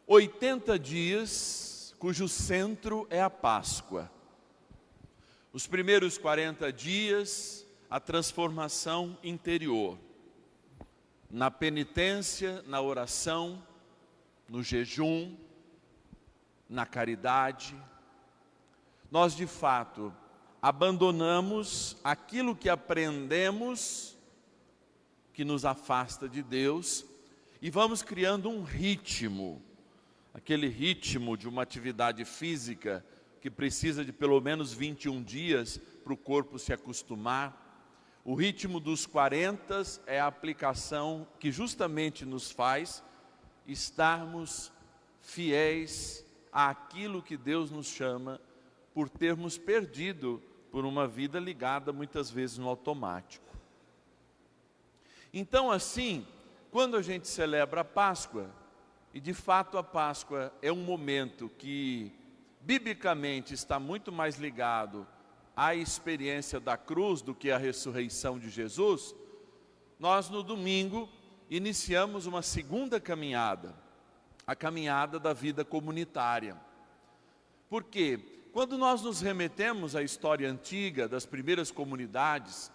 80 dias cujo centro é a Páscoa. Os primeiros 40 dias, a transformação interior. Na penitência, na oração, no jejum, na caridade. Nós, de fato, abandonamos aquilo que aprendemos que nos afasta de Deus e vamos criando um ritmo, aquele ritmo de uma atividade física que precisa de pelo menos 21 dias para o corpo se acostumar. O ritmo dos 40 é a aplicação que justamente nos faz estarmos fiéis àquilo que Deus nos chama, por termos perdido por uma vida ligada muitas vezes no automático. Então, assim, quando a gente celebra a Páscoa, e de fato a Páscoa é um momento que biblicamente está muito mais ligado à experiência da cruz do que à ressurreição de Jesus, nós no domingo iniciamos uma segunda caminhada, a caminhada da vida comunitária. Por quê? Quando nós nos remetemos à história antiga das primeiras comunidades,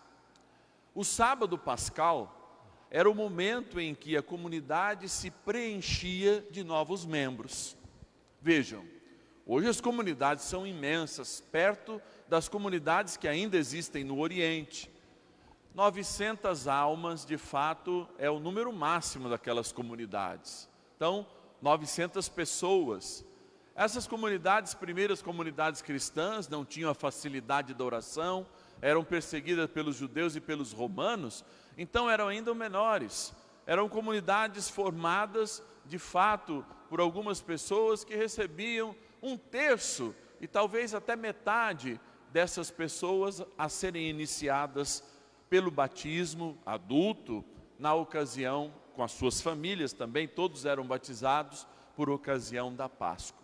o sábado pascal era o momento em que a comunidade se preenchia de novos membros. Vejam, hoje as comunidades são imensas, perto das comunidades que ainda existem no Oriente. 900 almas, de fato, é o número máximo daquelas comunidades. Então, 900 pessoas. Essas comunidades, primeiras comunidades cristãs, não tinham a facilidade da oração, eram perseguidas pelos judeus e pelos romanos, então eram ainda menores. Eram comunidades formadas, de fato, por algumas pessoas que recebiam 1/3 e talvez até metade dessas pessoas a serem iniciadas pelo batismo adulto, na ocasião, com as suas famílias também, todos eram batizados por ocasião da Páscoa.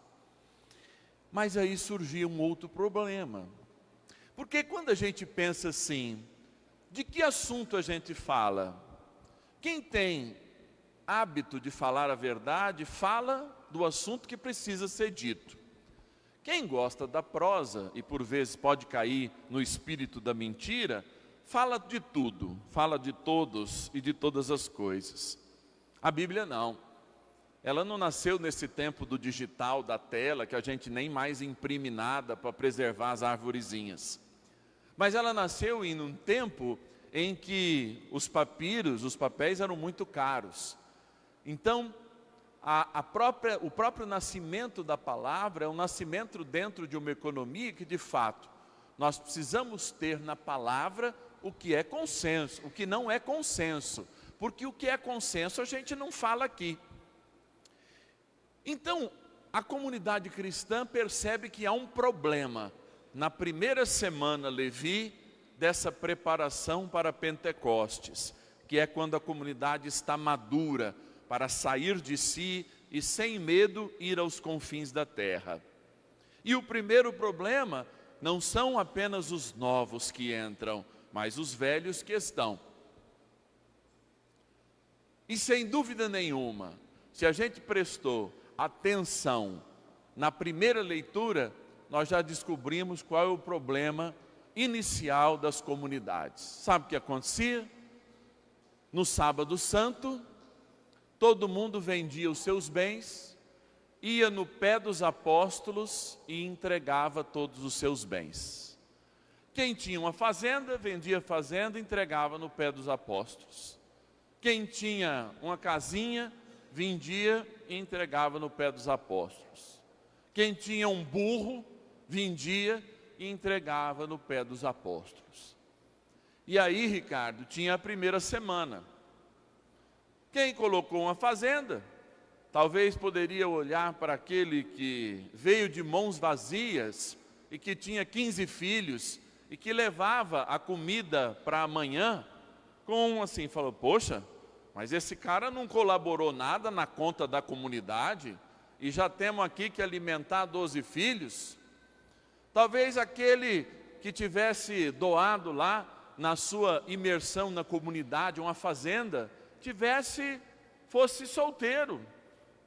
Mas aí surgia um outro problema, porque quando a gente pensa assim, de que assunto a gente fala? Quem tem hábito de falar a verdade, fala do assunto que precisa ser dito. Quem gosta da prosa, e por vezes pode cair no espírito da mentira, fala de tudo, fala de todos e de todas as coisas. A Bíblia não. Ela não nasceu nesse tempo do digital, da tela, que a gente nem mais imprime nada para preservar as arvorezinhas. Mas ela nasceu em um tempo em que os papiros, os papéis eram muito caros. Então, o próprio nascimento da palavra é um nascimento dentro de uma economia que, de fato, nós precisamos ter na palavra o que é consenso, o que não é consenso. Porque o que é consenso a gente não fala aqui. Então, a comunidade cristã percebe que há um problema na primeira semana, Levi, dessa preparação para Pentecostes, que é quando a comunidade está madura para sair de si e sem medo ir aos confins da terra. E o primeiro problema não são apenas os novos que entram, mas os velhos que estão. E sem dúvida nenhuma, se a gente prestou atenção na primeira leitura, nós já descobrimos qual é o problema inicial das comunidades. Sabe o que acontecia? No sábado santo, todo mundo vendia os seus bens, ia no pé dos apóstolos e entregava todos os seus bens. Quem tinha uma fazenda, vendia a fazenda e entregava no pé dos apóstolos. Quem tinha uma casinha, vendia e entregava no pé dos apóstolos. Quem tinha um burro, vendia e entregava no pé dos apóstolos. E aí, Ricardo, tinha a primeira semana. Quem colocou uma fazenda, talvez poderia olhar para aquele que veio de mãos vazias e que tinha 15 filhos e que levava a comida para amanhã, com assim, falou, poxa, mas esse cara não colaborou nada na conta da comunidade e já temos aqui que alimentar 12 filhos. Talvez aquele que tivesse doado lá na sua imersão na comunidade, uma fazenda, fosse solteiro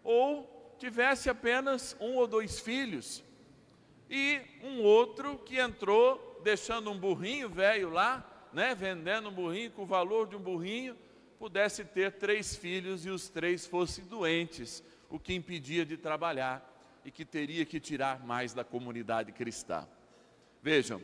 ou tivesse apenas 1 ou 2 filhos. E um outro que entrou deixando um burrinho velho lá, né, vendendo um burrinho com o valor de um burrinho, pudesse ter 3 filhos e os 3 fossem doentes, o que impedia de trabalhar e que teria que tirar mais da comunidade cristã. Vejam,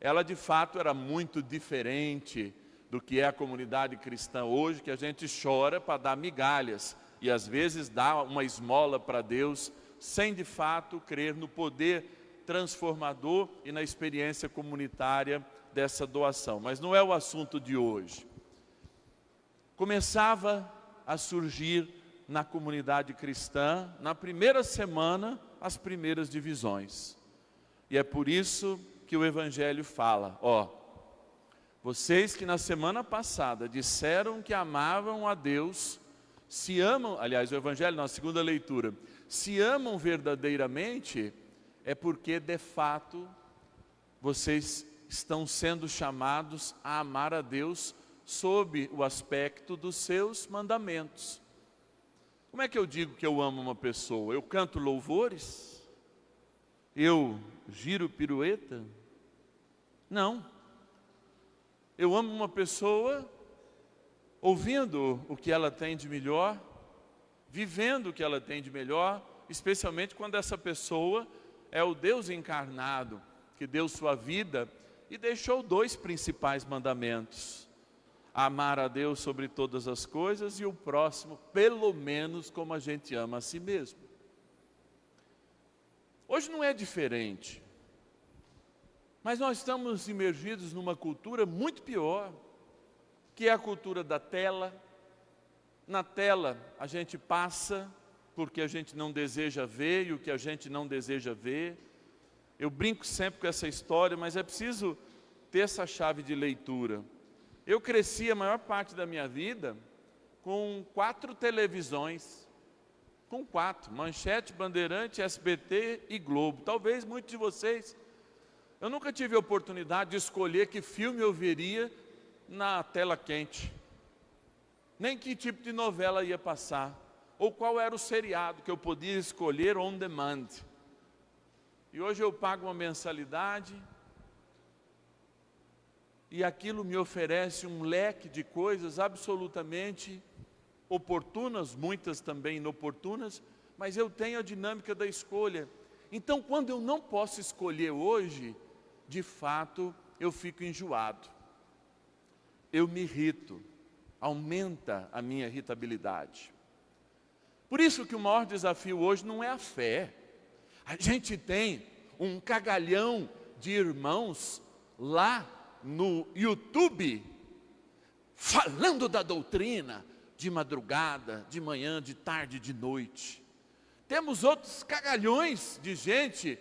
ela de fato era muito diferente do que é a comunidade cristã hoje, que a gente chora para dar migalhas e às vezes dá uma esmola para Deus, sem de fato crer no poder transformador e na experiência comunitária dessa doação. Mas não é o assunto de hoje. Começava a surgir na comunidade cristã, na primeira semana, as primeiras divisões. E é por isso que o Evangelho fala, vocês que na semana passada disseram que amavam a Deus, se amam, aliás, o Evangelho na segunda leitura, se amam verdadeiramente, é porque de fato vocês estão sendo chamados a amar a Deus sob o aspecto dos seus mandamentos. Como é que eu digo que eu amo uma pessoa? Eu canto louvores? Eu giro pirueta? Não. Eu amo uma pessoa ouvindo o que ela tem de melhor, vivendo o que ela tem de melhor, especialmente quando essa pessoa é o Deus encarnado, que deu sua vida e deixou 2 principais mandamentos: amar a Deus sobre todas as coisas e o próximo, pelo menos como a gente ama a si mesmo. Hoje não é diferente, mas nós estamos imergidos numa cultura muito pior, que é a cultura da tela. Na tela a gente passa porque a gente não deseja ver e o que a gente não deseja ver. Eu brinco sempre com essa história, mas é preciso ter essa chave de leitura. Eu cresci a maior parte da minha vida com 4 televisões, com 4, Manchete, Bandeirante, SBT e Globo. Talvez muitos de vocês, eu nunca tive a oportunidade de escolher que filme eu veria na tela quente, nem que tipo de novela ia passar, ou qual era o seriado que eu podia escolher on demand. E hoje eu pago uma mensalidade, e aquilo me oferece um leque de coisas absolutamente oportunas, muitas também inoportunas, mas eu tenho a dinâmica da escolha. Então, quando eu não posso escolher hoje, de fato, eu fico enjoado. Eu me irrito, aumenta a minha irritabilidade. Por isso que o maior desafio hoje não é a fé. A gente tem um cagalhão de irmãos lá no YouTube, falando da doutrina, de madrugada, de manhã, de tarde, de noite. Temos outros cagalhões de gente,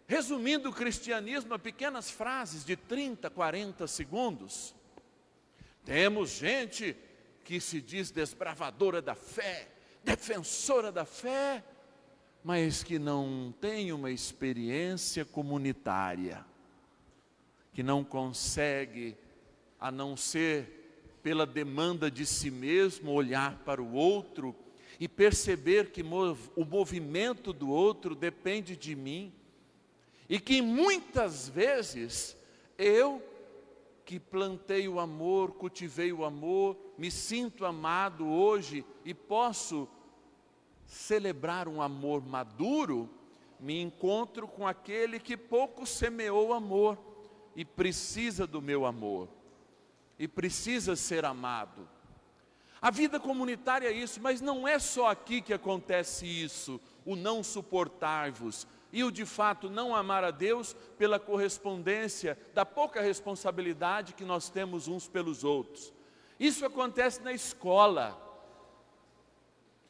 resumindo o cristianismo a pequenas frases de 30, 40 segundos. Temos gente que se diz desbravadora da fé, defensora da fé, mas que não tem uma experiência comunitária, que não consegue, a não ser pela demanda de si mesmo, olhar para o outro e perceber que o movimento do outro depende de mim, e que muitas vezes eu, que plantei o amor, cultivei o amor, me sinto amado hoje e posso celebrar um amor maduro, me encontro com aquele que pouco semeou amor e precisa do meu amor, e precisa ser amado. A vida comunitária é isso, mas não é só aqui que acontece isso, o não suportar-vos, e o de fato não amar a Deus pela correspondência da pouca responsabilidade que nós temos uns pelos outros. Isso acontece na escola.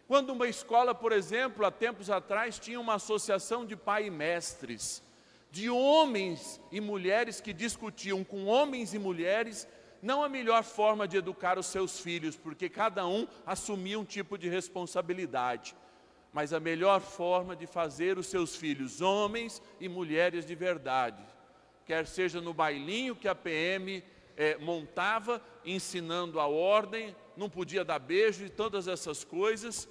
Quando uma escola, por exemplo, há tempos atrás, tinha uma associação de pai e mestres, de homens e mulheres que discutiam com homens e mulheres, não a melhor forma de educar os seus filhos, porque cada um assumia um tipo de responsabilidade, mas a melhor forma de fazer os seus filhos homens e mulheres de verdade, quer seja no bailinho que a PM montava, ensinando a ordem, não podia dar beijo e todas essas coisas,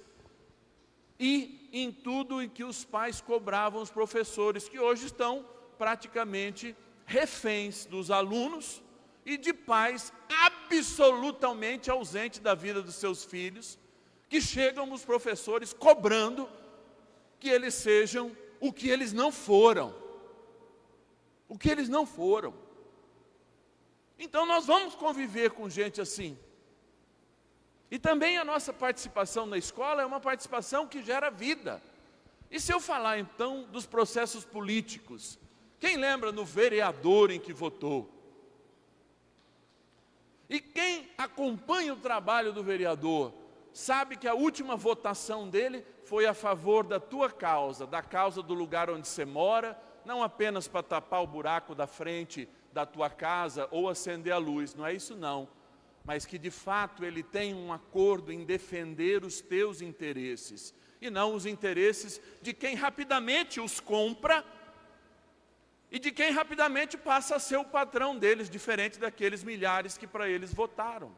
e em tudo em que os pais cobravam os professores, que hoje estão praticamente reféns dos alunos e de pais absolutamente ausentes da vida dos seus filhos, que chegam os professores cobrando que eles sejam o que eles não foram. O que eles não foram. Então nós vamos conviver com gente assim. E também a nossa participação na escola é uma participação que gera vida. E se eu falar então dos processos políticos, quem lembra no vereador em que votou? E quem acompanha o trabalho do vereador, sabe que a última votação dele foi a favor da tua causa, da causa do lugar onde você mora, não apenas para tapar o buraco da frente da tua casa ou acender a luz, não é isso não. Mas que de fato ele tem um acordo em defender os teus interesses, e não os interesses de quem rapidamente os compra, e de quem rapidamente passa a ser o patrão deles, diferente daqueles milhares que para eles votaram.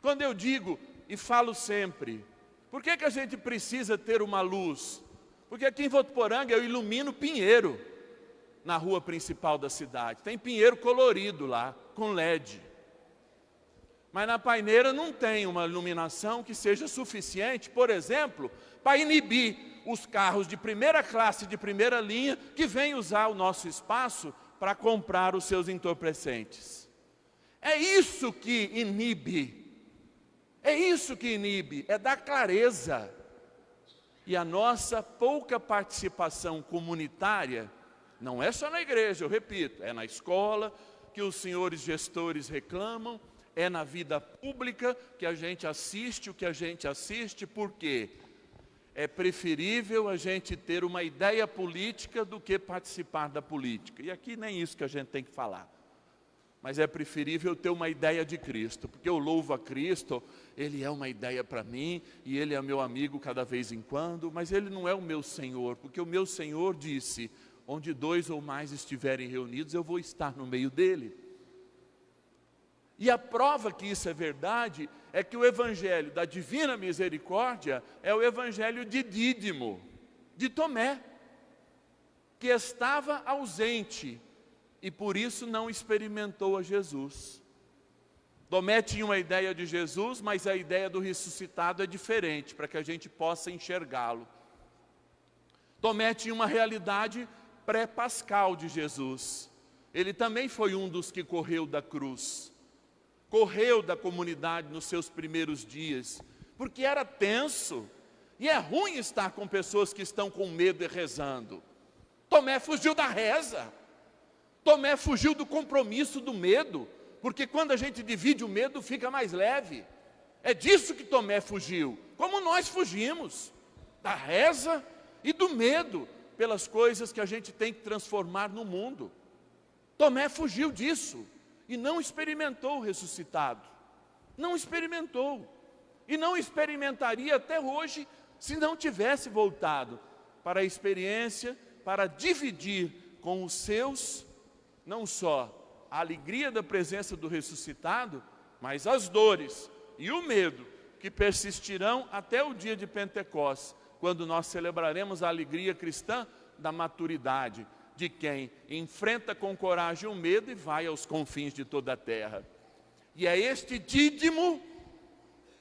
Quando eu digo e falo sempre, por que a gente precisa ter uma luz? Porque aqui em Votuporanga eu ilumino pinheiro na rua principal da cidade. Tem pinheiro colorido lá, com LED. Mas na Paineira não tem uma iluminação que seja suficiente, por exemplo, para inibir os carros de primeira classe, de primeira linha, que vêm usar o nosso espaço para comprar os seus entorpecentes. É isso que inibe. É isso que inibe, é dar clareza. E a nossa pouca participação comunitária, não é só na igreja, eu repito, é na escola que os senhores gestores reclamam, é na vida pública que a gente assiste o que a gente assiste, por quê? É preferível a gente ter uma ideia política do que participar da política. E aqui nem isso que a gente tem que falar. Mas é preferível ter uma ideia de Cristo, porque eu louvo a Cristo, Ele é uma ideia para mim, e Ele é meu amigo cada vez em quando, mas Ele não é o meu Senhor, porque o meu Senhor disse, onde 2 ou mais estiverem reunidos, eu vou estar no meio dele. E a prova que isso é verdade, é que o Evangelho da Divina Misericórdia, é o Evangelho de Dídimo, de Tomé, que estava ausente, e por isso não experimentou a Jesus. Tomé tinha uma ideia de Jesus, mas a ideia do ressuscitado é diferente, para que a gente possa enxergá-lo. Tomé tinha uma realidade pré-pascal de Jesus. Ele também foi um dos que correu da cruz. Correu da comunidade nos seus primeiros dias, porque era tenso. E é ruim estar com pessoas que estão com medo e rezando. Tomé fugiu da reza. Tomé fugiu do compromisso do medo, porque quando a gente divide o medo fica mais leve. É disso que Tomé fugiu, como nós fugimos, da reza e do medo, pelas coisas que a gente tem que transformar no mundo. Tomé fugiu disso, e não experimentou o ressuscitado. Não experimentou, e não experimentaria até hoje, se não tivesse voltado para a experiência, para dividir com os seus, não só a alegria da presença do ressuscitado, mas as dores e o medo que persistirão até o dia de Pentecostes, quando nós celebraremos a alegria cristã da maturidade, de quem enfrenta com coragem o medo e vai aos confins de toda a terra. E é este dídimo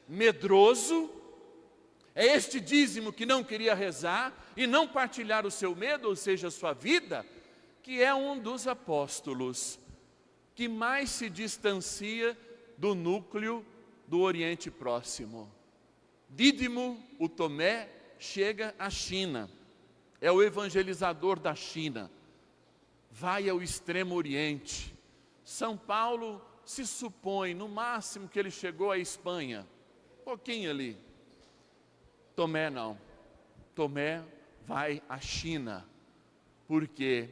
medroso, é este dízimo que não queria rezar e não partilhar o seu medo, ou seja, a sua vida, que é um dos apóstolos que mais se distancia do núcleo do Oriente Próximo. Dídimo, o Tomé, chega à China, é o evangelizador da China, vai ao Extremo Oriente. São Paulo se supõe, no máximo, que ele chegou à Espanha, um pouquinho ali. Tomé não, Tomé vai à China, porque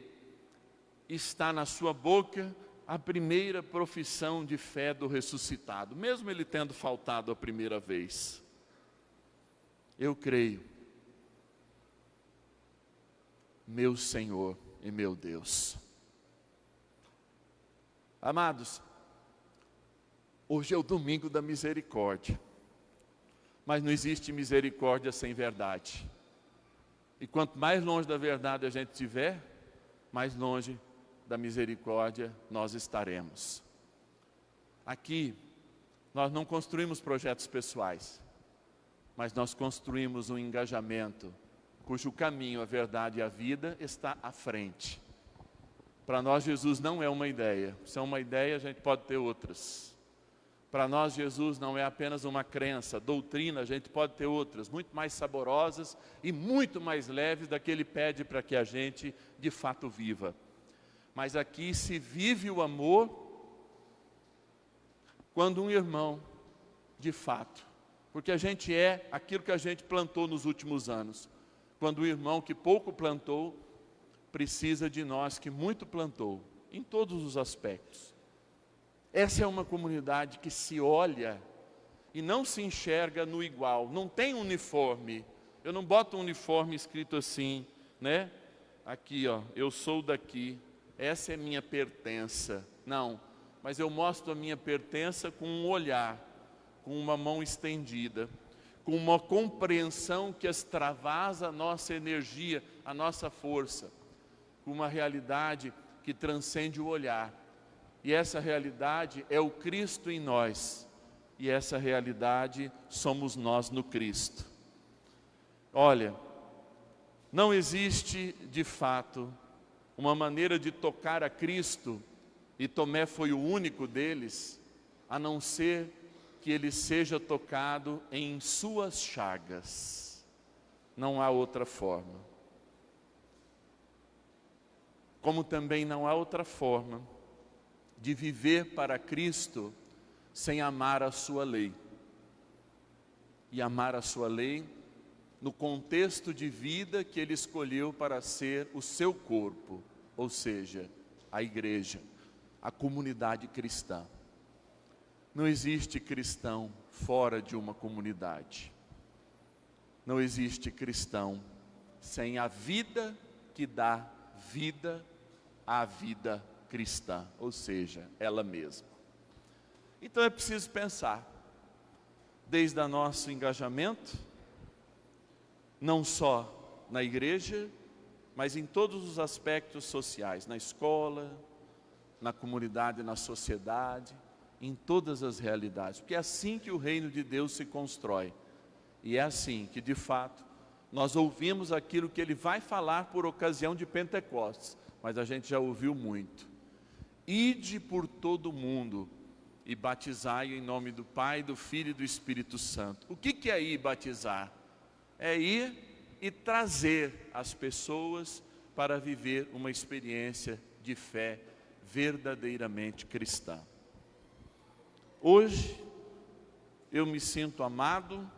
está na sua boca a primeira profissão de fé do ressuscitado, mesmo ele tendo faltado a primeira vez. Eu creio, meu Senhor e meu Deus. Amados, hoje é o domingo da misericórdia. Mas não existe misericórdia sem verdade. E quanto mais longe da verdade a gente estiver, mais longe da misericórdia nós estaremos. Aqui, nós não construímos projetos pessoais, mas nós construímos um engajamento, cujo caminho, a verdade e a vida está à frente. Para nós, Jesus não é uma ideia. Se é uma ideia, a gente pode ter outras. Para nós, Jesus não é apenas uma crença, doutrina, a gente pode ter outras, muito mais saborosas e muito mais leves da que Ele pede para que a gente, de fato, viva. Mas aqui se vive o amor quando um irmão, de fato, porque a gente é aquilo que a gente plantou nos últimos anos. Quando o irmão que pouco plantou, precisa de nós que muito plantou, em todos os aspectos. Essa é uma comunidade que se olha e não se enxerga no igual, não tem uniforme. Eu não boto um uniforme escrito assim, né? Aqui, ó, eu sou daqui, essa é minha pertença. Não, mas eu mostro a minha pertença com um olhar, com uma mão estendida, com uma compreensão que extravasa a nossa energia, a nossa força, com uma realidade que transcende o olhar. E essa realidade é o Cristo em nós. E essa realidade somos nós no Cristo. Olha, não existe de fato uma maneira de tocar a Cristo, e Tomé foi o único deles, a não ser que ele seja tocado em suas chagas. Não há outra forma. Como também não há outra forma de viver para Cristo sem amar a sua lei. E amar a sua lei no contexto de vida que Ele escolheu para ser o seu corpo, ou seja, a igreja, a comunidade cristã. Não existe cristão fora de uma comunidade. Não existe cristão sem a vida que dá vida à vida cristã, ou seja, ela mesma. Então é preciso pensar, desde o nosso engajamento, não só na igreja, mas em todos os aspectos sociais, na escola, na comunidade, na sociedade, em todas as realidades, porque é assim que o reino de Deus se constrói, e é assim que de fato nós ouvimos aquilo que Ele vai falar por ocasião de Pentecostes, mas a gente já ouviu muito. Ide por todo o mundo e batizai em nome do Pai, do Filho e do Espírito Santo. O que é ir batizar? É ir e trazer as pessoas para viver uma experiência de fé verdadeiramente cristã. Hoje, eu me sinto amado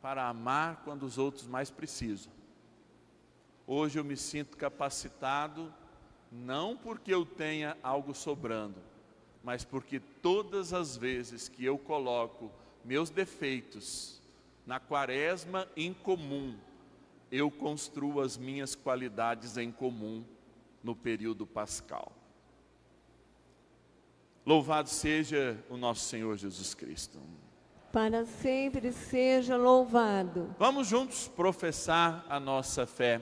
para amar quando os outros mais precisam. Hoje eu me sinto capacitado, não porque eu tenha algo sobrando, mas porque todas as vezes que eu coloco meus defeitos na quaresma em comum, eu construo as minhas qualidades em comum no período pascal. Louvado seja o nosso Senhor Jesus Cristo. Para sempre seja louvado. Vamos juntos professar a nossa fé.